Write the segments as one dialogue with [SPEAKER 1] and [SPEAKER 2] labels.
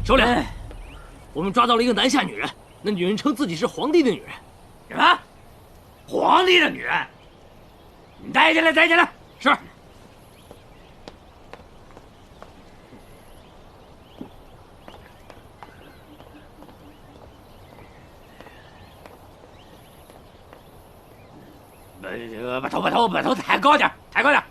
[SPEAKER 1] 首领，我们抓到了一个南下女人，那女人称自己是皇帝的女人。
[SPEAKER 2] 什么？皇帝的女人？你带进来，带进来。
[SPEAKER 1] 是。
[SPEAKER 2] 把头抬高点，抬高点。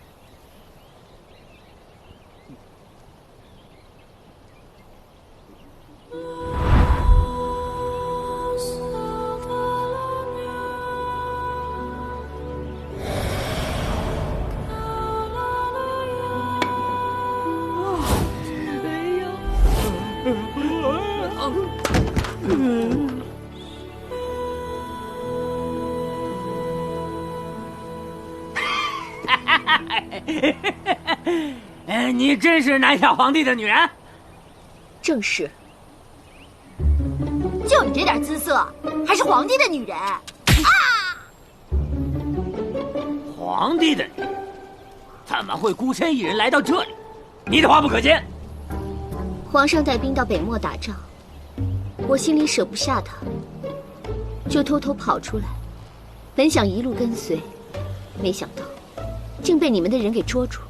[SPEAKER 2] 你真是南下皇帝的女人？
[SPEAKER 3] 正是。就你这点姿色，还是皇帝的女人？啊！
[SPEAKER 2] 皇帝的女人怎么会孤身一人来到这里？你的话不可信。
[SPEAKER 3] 皇上带兵到北漠打仗，我心里舍不下他，就偷偷跑出来，本想一路跟随，没想到竟被你们的人给捉住。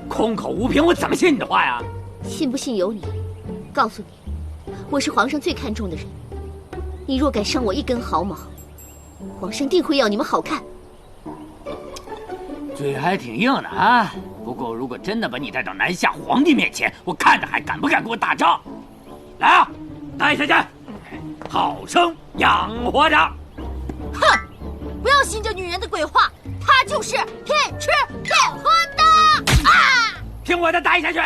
[SPEAKER 2] 空口无凭，我怎么信你的话呀？
[SPEAKER 3] 信不信由你。告诉你，我是皇上最看重的人，你若敢伤我一根毫毛，皇上定会要你们好看。
[SPEAKER 2] 嘴还挺硬的啊！不过如果真的把你带到南下皇帝面前，我看着还敢不敢跟我打仗？来啊，带下去，好生养活着。
[SPEAKER 3] 哼！不要信这女人的鬼话，她就是骗吃骗喝的啊！
[SPEAKER 2] 听我的，带下去！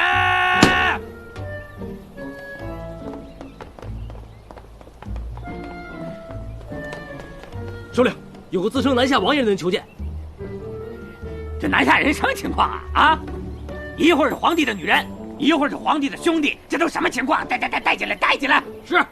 [SPEAKER 1] 首领，有个自称南下王爷的人求见。
[SPEAKER 2] 这南下人什么情况啊？啊！一会儿是皇帝的女人，一会儿是皇帝的兄弟，这都什么情况？带进来，带进来！
[SPEAKER 1] 是。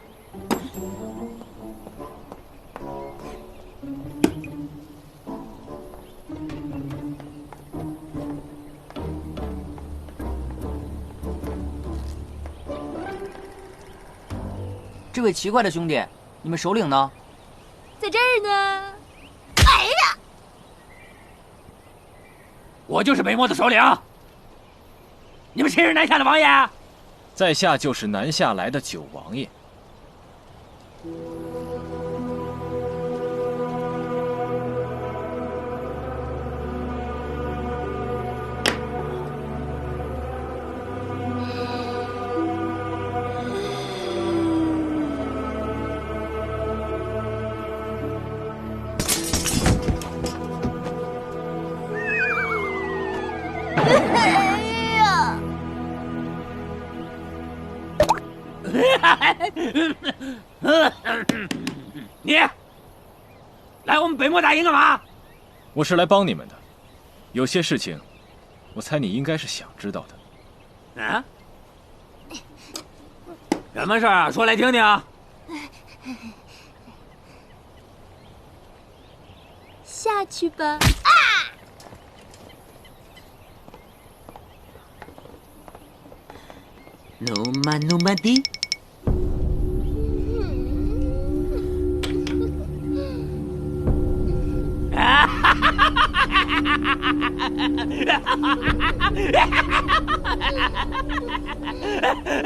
[SPEAKER 4] 这位奇怪的兄弟，你们首领呢？
[SPEAKER 3] 在这儿呢。哎呀！
[SPEAKER 2] 我就是北漠的首领。你们谁是南下的王爷？
[SPEAKER 5] 在下就是南下来的九王爷。
[SPEAKER 2] 你来我们北漠大营干嘛？
[SPEAKER 5] 我是来帮你们的，有些事情，我猜你应该是想知道的。
[SPEAKER 2] 啊？什么事儿啊？说来听听。
[SPEAKER 3] 下去吧。啊
[SPEAKER 2] ！No man的。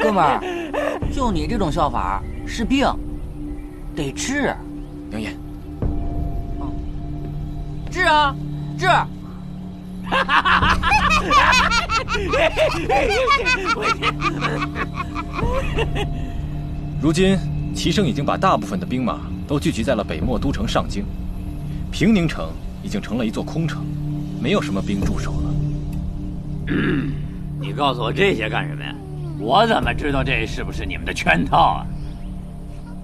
[SPEAKER 4] 哥们儿，就你这种笑法是病，得治。
[SPEAKER 5] 杨岩，
[SPEAKER 4] 治啊，治！
[SPEAKER 5] 如今齐生已经把大部分的兵马都聚集在了北漠都城上京，平宁城已经成了一座空城，没有什么兵驻守了。
[SPEAKER 2] 你告诉我这些干什么呀？我怎么知道这是不是你们的圈套啊？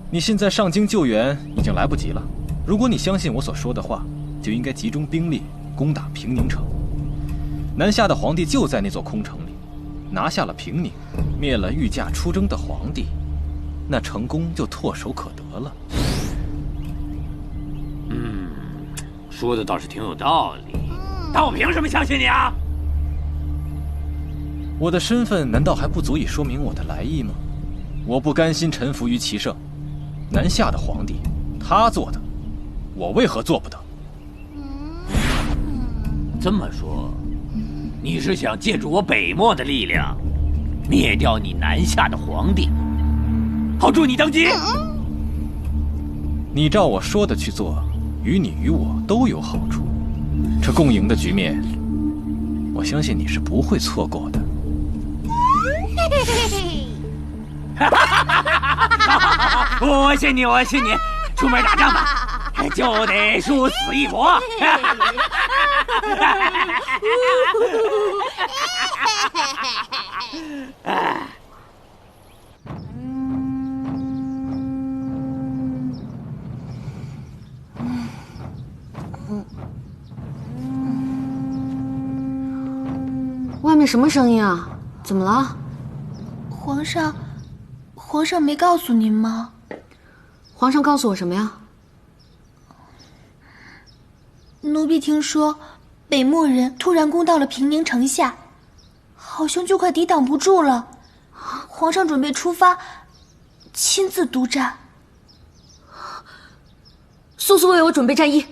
[SPEAKER 5] 你现在上京救援已经来不及了。如果你相信我所说的话，就应该集中兵力攻打平宁城。南下的皇帝就在那座空城里，拿下了平宁，灭了御驾出征的皇帝，那成功就唾手可得了。
[SPEAKER 2] 说的倒是挺有道理，但我凭什么相信你啊？
[SPEAKER 5] 我的身份难道还不足以说明我的来意吗？我不甘心臣服于齐圣，南下的皇帝，他做的，我为何做不得？
[SPEAKER 2] 这么说，你是想借助我北漠的力量，灭掉你南下的皇帝，好助你登基？
[SPEAKER 5] 你照我说的去做，于你于我都有好处。这共赢的局面，我相信你是不会错过的。
[SPEAKER 2] 我信你，我信你。出门打仗吧，就得殊死一搏。
[SPEAKER 6] 外面什么声音啊？怎么了？
[SPEAKER 7] 皇上没告诉您吗？
[SPEAKER 6] 皇上告诉我什么呀？
[SPEAKER 7] 奴婢听说，北漠人突然攻到了平宁城下，好像就快抵挡不住了。皇上准备出发，亲自督战。
[SPEAKER 6] 速速为我准备战衣。